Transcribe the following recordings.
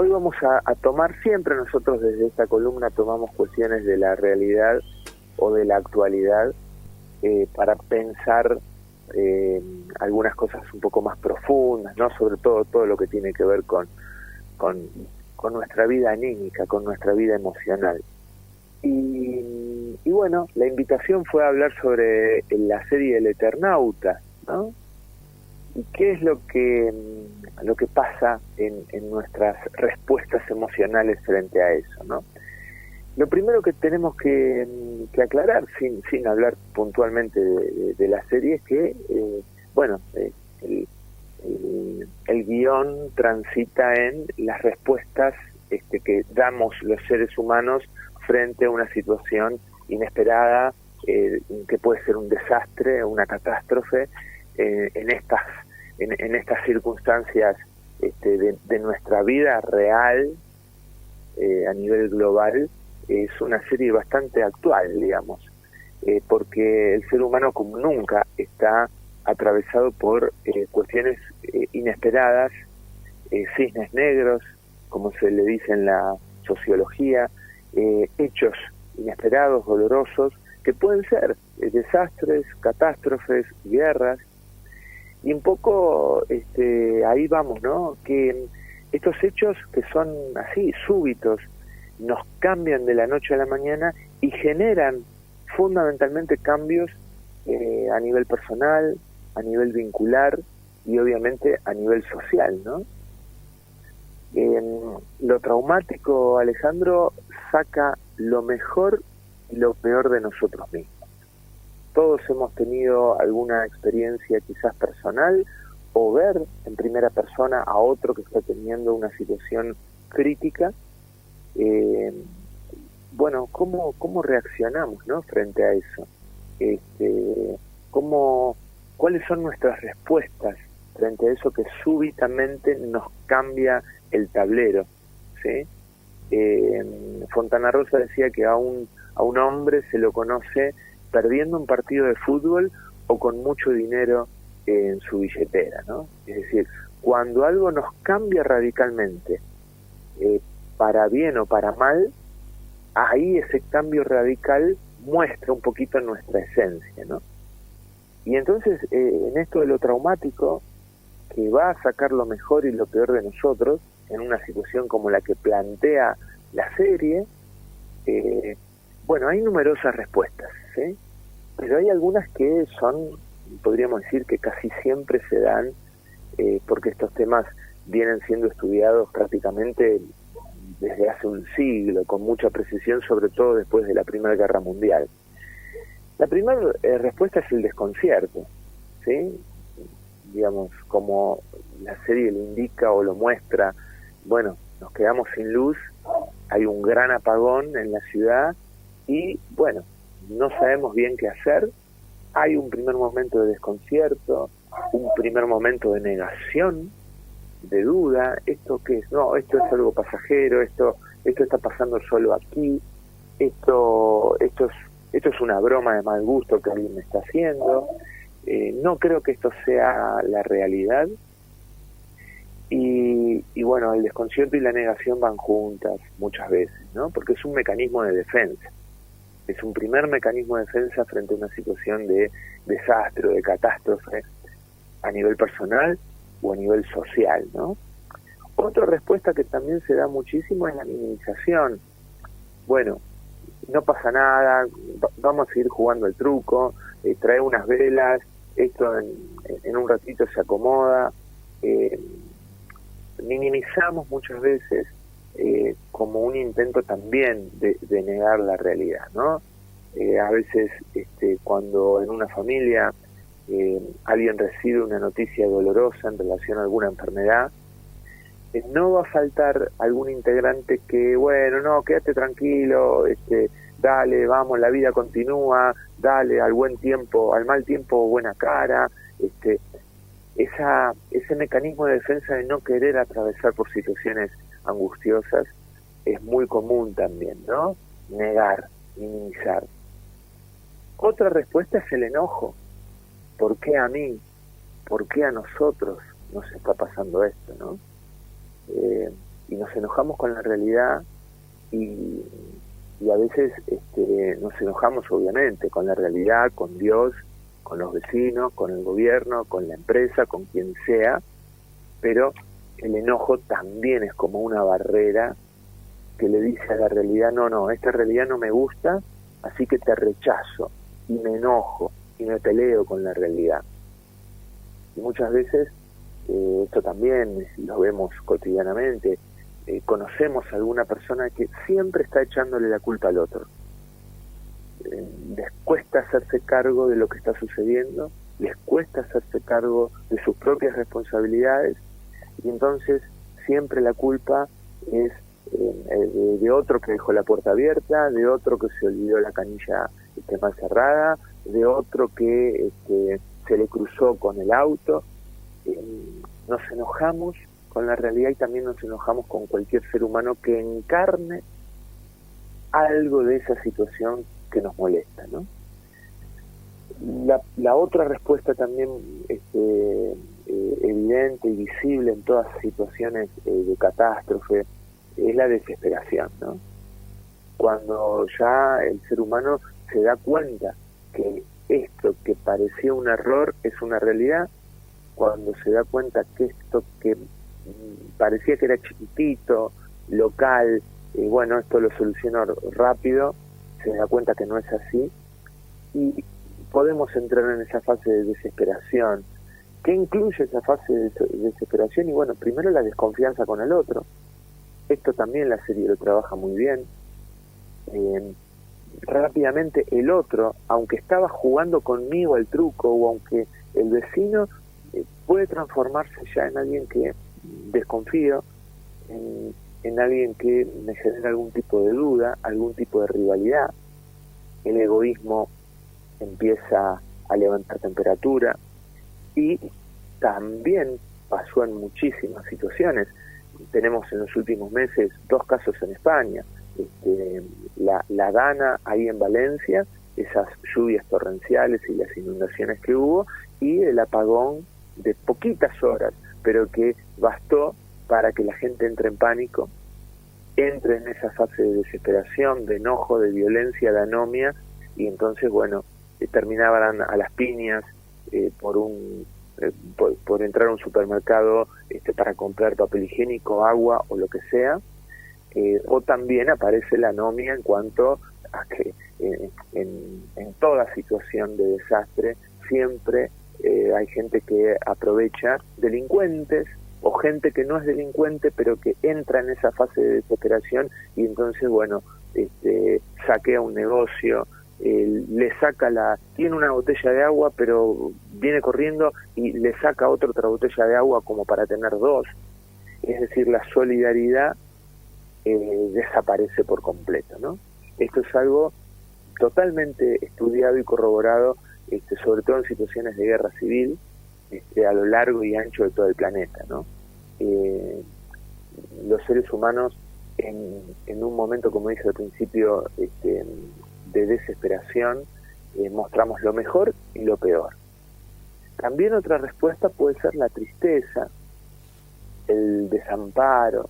hoy vamos a tomar, siempre nosotros desde esta columna tomamos cuestiones de la realidad o de la actualidad para pensar algunas cosas un poco más profundas, ¿no? Sobre todo lo que tiene que ver con nuestra vida anímica, con nuestra vida emocional. Y bueno, la invitación fue a hablar sobre la serie El Eternauta, ¿no? ¿Y qué es lo que pasa en nuestras respuestas emocionales frente a eso, ¿no? Lo primero que tenemos que aclarar, sin hablar puntualmente de la serie, es que, el guión transita en las respuestas que damos los seres humanos frente a una situación inesperada, que puede ser un desastre, una catástrofe, en estas circunstancias de nuestra vida real a nivel global. Es una serie bastante actual, digamos, porque el ser humano como nunca está atravesado por cuestiones inesperadas, cisnes negros, como se le dice en la sociología, hechos inesperados, dolorosos, que pueden ser desastres, catástrofes, guerras, y un poco ahí vamos, ¿no? Que estos hechos que son así, súbitos, nos cambian de la noche a la mañana y generan fundamentalmente cambios a nivel personal, a nivel vincular y obviamente a nivel social, ¿no? Lo traumático, Alejandro, saca lo mejor y lo peor de nosotros mismos. Todos hemos tenido alguna experiencia quizás personal o ver en primera persona a otro que está teniendo una situación crítica. ¿Cómo reaccionamos, ¿no? Frente a eso? ¿Cuáles son nuestras respuestas frente a eso que súbitamente nos cambia el tablero, ¿sí? Fontana Rosa decía que a un hombre se lo conoce perdiendo un partido de fútbol o con mucho dinero en su billetera, ¿no? Es decir, cuando algo nos cambia radicalmente, para bien o para mal, ahí ese cambio radical muestra un poquito nuestra esencia, ¿no? Y entonces, en esto de lo traumático, que va a sacar lo mejor y lo peor de nosotros, en una situación como la que plantea la serie, hay numerosas respuestas, ¿sí? Pero hay algunas que son, podríamos decir que casi siempre se dan, porque estos temas vienen siendo estudiados prácticamente desde hace un siglo, con mucha precisión, sobre todo después de la Primera Guerra Mundial. La primera respuesta es el desconcierto, ¿sí? Digamos, como la serie lo indica o lo muestra, nos quedamos sin luz, hay un gran apagón en la ciudad y, no sabemos bien qué hacer, hay un primer momento de desconcierto, un primer momento de negación, de duda, ¿esto qué es? No, esto es algo pasajero, esto está pasando solo aquí, esto es una broma de mal gusto que alguien me está haciendo, no creo que esto sea la realidad, y el desconcierto y la negación van juntas muchas veces, ¿no? Porque es un mecanismo de defensa, es un primer mecanismo de defensa frente a una situación de desastre o de catástrofe a nivel personal o a nivel social, ¿no? Otra respuesta que también se da muchísimo es la minimización. No pasa nada, vamos a seguir jugando el truco, trae unas velas, esto en un ratito se acomoda. Minimizamos muchas veces como un intento también de negar la realidad, ¿no? A veces cuando en una familia alguien recibe una noticia dolorosa en relación a alguna enfermedad, no va a faltar algún integrante que, quédate tranquilo, dale, vamos, la vida continúa, dale, al mal tiempo buena cara, ese mecanismo de defensa de no querer atravesar por situaciones angustiosas es muy común también, ¿no? Negar, minimizar. Otra respuesta es el enojo. ¿Por qué a mí? ¿Por qué a nosotros nos está pasando esto, no? y nos enojamos con la realidad y, y a veces nos enojamos obviamente con la realidad, con Dios, con los vecinos, con el gobierno, con la empresa, con quien sea, pero el enojo también es como una barrera que le dice a la realidad, no, esta realidad no me gusta, así que te rechazo, y me enojo, y me peleo con la realidad. Y muchas veces, esto también lo vemos cotidianamente, conocemos a alguna persona que siempre está echándole la culpa al otro. Les cuesta hacerse cargo de lo que está sucediendo, les cuesta hacerse cargo de sus propias responsabilidades, y entonces siempre la culpa es de otro que dejó la puerta abierta, de otro que se olvidó la canilla mal cerrada, de otro que se le cruzó con el auto. Nos enojamos con la realidad y también nos enojamos con cualquier ser humano que encarne algo de esa situación que nos molesta, ¿no? La otra respuesta también evidente y visible en todas situaciones de catástrofe es la desesperación, ¿no? Cuando ya el ser humano se da cuenta que esto que parecía un error es una realidad, cuando se da cuenta que esto que parecía que era chiquitito, local, bueno, esto lo soluciono rápido, se da cuenta que no es así, y podemos entrar en esa fase de desesperación. ¿Qué incluye esa fase de desesperación? Y bueno, primero la desconfianza con el otro. Esto también la serie lo trabaja muy bien. Rápidamente el otro, aunque estaba jugando conmigo al truco, o aunque el vecino, puede transformarse ya en alguien que desconfío, en alguien que me genera algún tipo de duda, algún tipo de rivalidad. El egoísmo empieza a levantar temperatura, y también pasó en muchísimas situaciones. Tenemos en los últimos meses 2 casos en España, la Dana ahí en Valencia, esas lluvias torrenciales y las inundaciones que hubo, y el apagón de poquitas horas, pero que bastó para que la gente entre en pánico, entre en esa fase de desesperación, de enojo, de violencia, de anomia, y entonces, bueno, terminaban a las piñas por entrar a un supermercado para comprar papel higiénico, agua o lo que sea, o también aparece la anomia en cuanto a que en toda situación de desastre siempre hay gente que aprovecha, delincuentes o gente que no es delincuente pero que entra en esa fase de desesperación, y entonces, bueno, saquea un negocio, le saca tiene una botella de agua pero viene corriendo y le saca otra botella de agua como para tener 2. Es decir, la solidaridad desaparece por completo, ¿no? Esto es algo totalmente estudiado y corroborado, sobre todo en situaciones de guerra civil, a lo largo y ancho de todo el planeta, ¿no? Los seres humanos en un momento, como dije al principio, de desesperación, mostramos lo mejor y lo peor. También otra respuesta puede ser la tristeza, el desamparo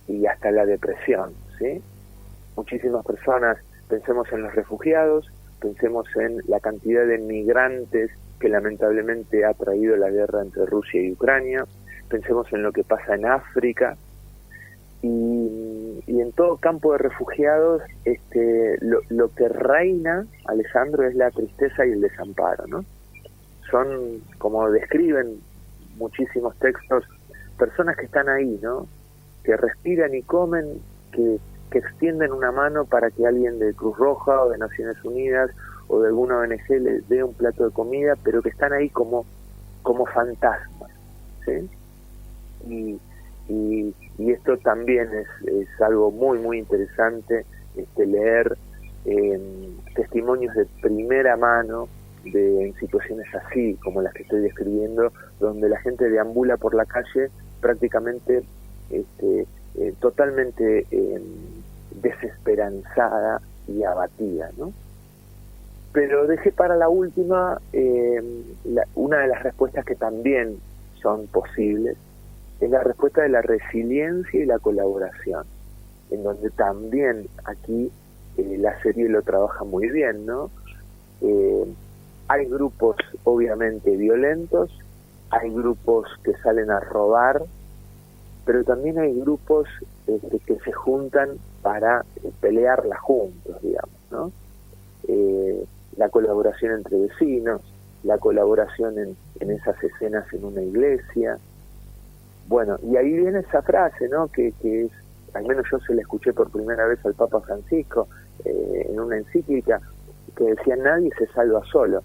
y hasta la depresión, ¿sí? Muchísimas personas, pensemos en los refugiados, pensemos en la cantidad de migrantes que lamentablemente ha traído la guerra entre Rusia y Ucrania, pensemos en lo que pasa en África, y en todo campo de refugiados lo que reina, Alejandro, es la tristeza y el desamparo, ¿no? Son, como describen muchísimos textos, personas que están ahí, ¿no? Que respiran y comen, que extienden una mano para que alguien de Cruz Roja o de Naciones Unidas o de alguna ONG les dé un plato de comida, pero que están ahí como fantasmas, ¿sí? Y esto también es algo muy, muy interesante, leer testimonios de primera mano en situaciones así, como las que estoy describiendo, donde la gente deambula por la calle prácticamente totalmente desesperanzada y abatida, ¿no? Pero dejé para la última una de las respuestas que también son posibles, es la respuesta de la resiliencia y la colaboración, en donde también aquí la serie lo trabaja muy bien, ¿no? Hay grupos obviamente violentos, hay grupos que salen a robar, pero también hay grupos que se juntan para pelearla juntos, digamos, ¿no? La colaboración entre vecinos, la colaboración en esas escenas en una iglesia. Bueno, y ahí viene esa frase, ¿no? Que es, al menos yo se la escuché por primera vez al Papa Francisco en una encíclica, que decía: nadie se salva solo.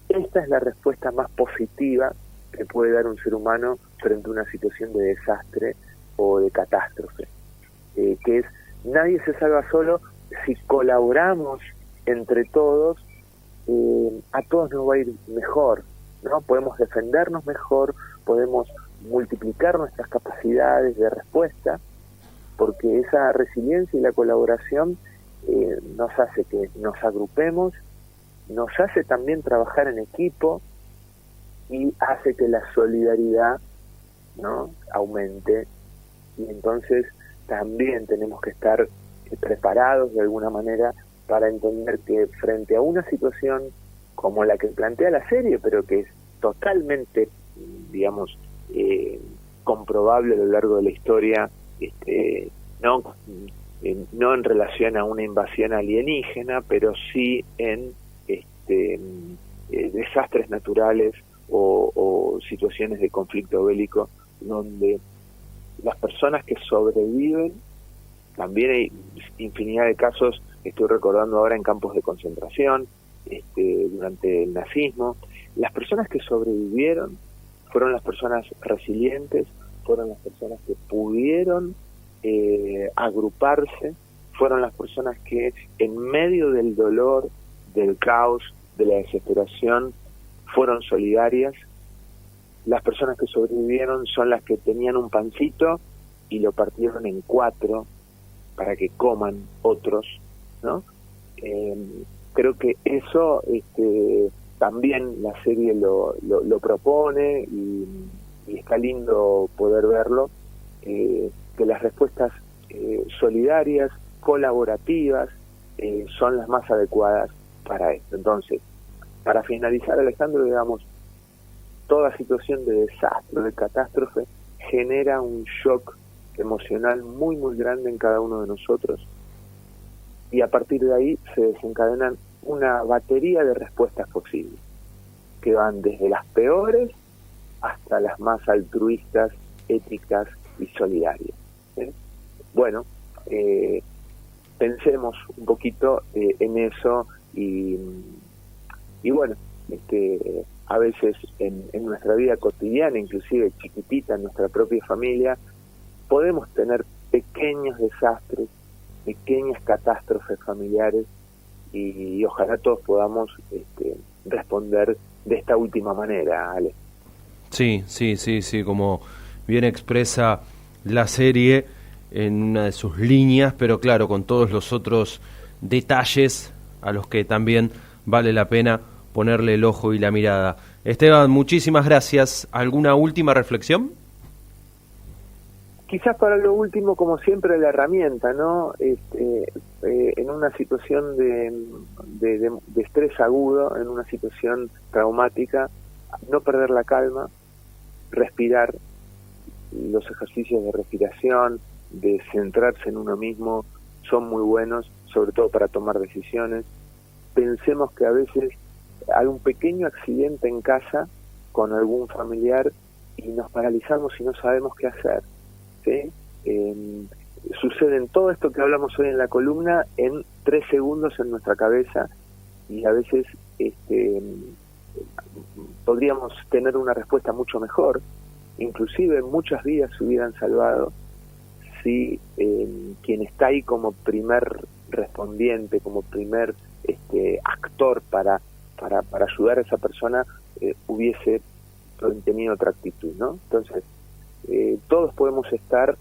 Esta es la respuesta más positiva que puede dar un ser humano frente a una situación de desastre o de catástrofe, que es: nadie se salva solo. Si colaboramos entre todos, a todos nos va a ir mejor, ¿no? Podemos defendernos mejor, podemos multiplicar nuestras capacidades de respuesta, porque esa resiliencia y la colaboración nos hace que nos agrupemos, nos hace también trabajar en equipo y hace que la solidaridad, ¿no?, aumente. Y entonces también tenemos que estar preparados de alguna manera para entender que frente a una situación como la que plantea la serie, pero que es totalmente, digamos, comprobable a lo largo de la historia, no en relación a una invasión alienígena, pero sí en desastres naturales o situaciones de conflicto bélico, donde las personas que sobreviven, también hay infinidad de casos, estoy recordando ahora en campos de concentración, durante el nazismo, las personas que sobrevivieron fueron las personas resilientes, fueron las personas que pudieron agruparse, fueron las personas que en medio del dolor, del caos, de la desesperación, fueron solidarias. Las personas que sobrevivieron son las que tenían un pancito y lo partieron en 4 para que coman otros, ¿no? Creo que eso también la serie lo propone y está lindo poder verlo, que las respuestas solidarias, colaborativas, son las más adecuadas para esto. Entonces, para finalizar, Alejandro, digamos, toda situación de desastre, de catástrofe, genera un shock emocional muy, muy grande en cada uno de nosotros, y a partir de ahí se desencadenan una batería de respuestas posibles, que van desde las peores hasta las más altruistas, éticas y solidarias. Bueno, pensemos un poquito en eso y bueno, a veces en nuestra vida cotidiana, inclusive chiquitita, en nuestra propia familia, podemos tener pequeños desastres, pequeñas catástrofes familiares, y ojalá todos podamos responder de esta última manera, Ale. Sí, como bien expresa la serie en una de sus líneas, pero claro, con todos los otros detalles a los que también vale la pena ponerle el ojo y la mirada. Esteban, muchísimas gracias. ¿Alguna última reflexión? Quizás para lo último, como siempre, la herramienta, ¿no? En una situación de estrés agudo, en una situación traumática, no perder la calma, respirar. Los ejercicios de respiración, de centrarse en uno mismo, son muy buenos, sobre todo para tomar decisiones. Pensemos que a veces hay un pequeño accidente en casa con algún familiar y nos paralizamos y no sabemos qué hacer, ¿sí? Suceden todo esto que hablamos hoy en la columna en 3 segundos en nuestra cabeza, y a veces podríamos tener una respuesta mucho mejor, inclusive muchas vidas se hubieran salvado si quien está ahí como primer respondiente, como primer actor para ayudar a esa persona hubiese tenido otra actitud, ¿no? Entonces, todos podemos estar,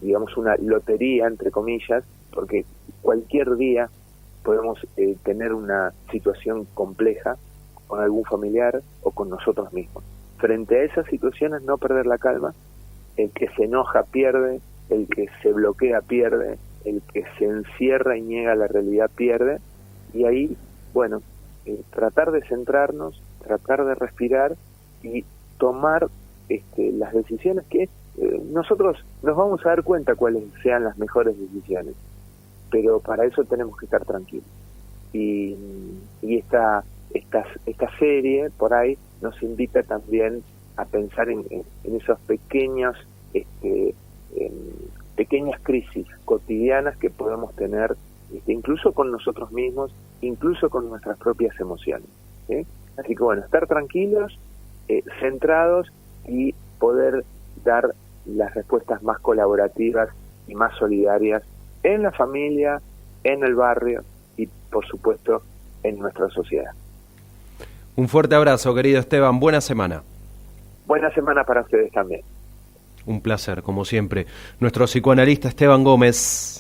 digamos, una lotería, entre comillas, porque cualquier día podemos tener una situación compleja con algún familiar o con nosotros mismos. frente a esas situaciones no perder la calma. El que se enoja pierde, el que se bloquea pierde, el que se encierra y niega la realidad pierde, y ahí, bueno, tratar de centrarnos, tratar de respirar y tomar las decisiones que nosotros nos vamos a dar cuenta cuáles sean las mejores decisiones, pero para eso tenemos que estar tranquilos. Y esta serie por ahí nos invita también a pensar en esos pequeñas crisis cotidianas que podemos tener, incluso con nosotros mismos, incluso con nuestras propias emociones, ¿sí? Así que bueno, estar tranquilos, centrados y poder dar las respuestas más colaborativas y más solidarias en la familia, en el barrio y por supuesto en nuestra sociedad. Un fuerte abrazo, querido Esteban, buena semana. Buena semana para ustedes también. Un placer, como siempre. Nuestro psicoanalista Esteban Gómez.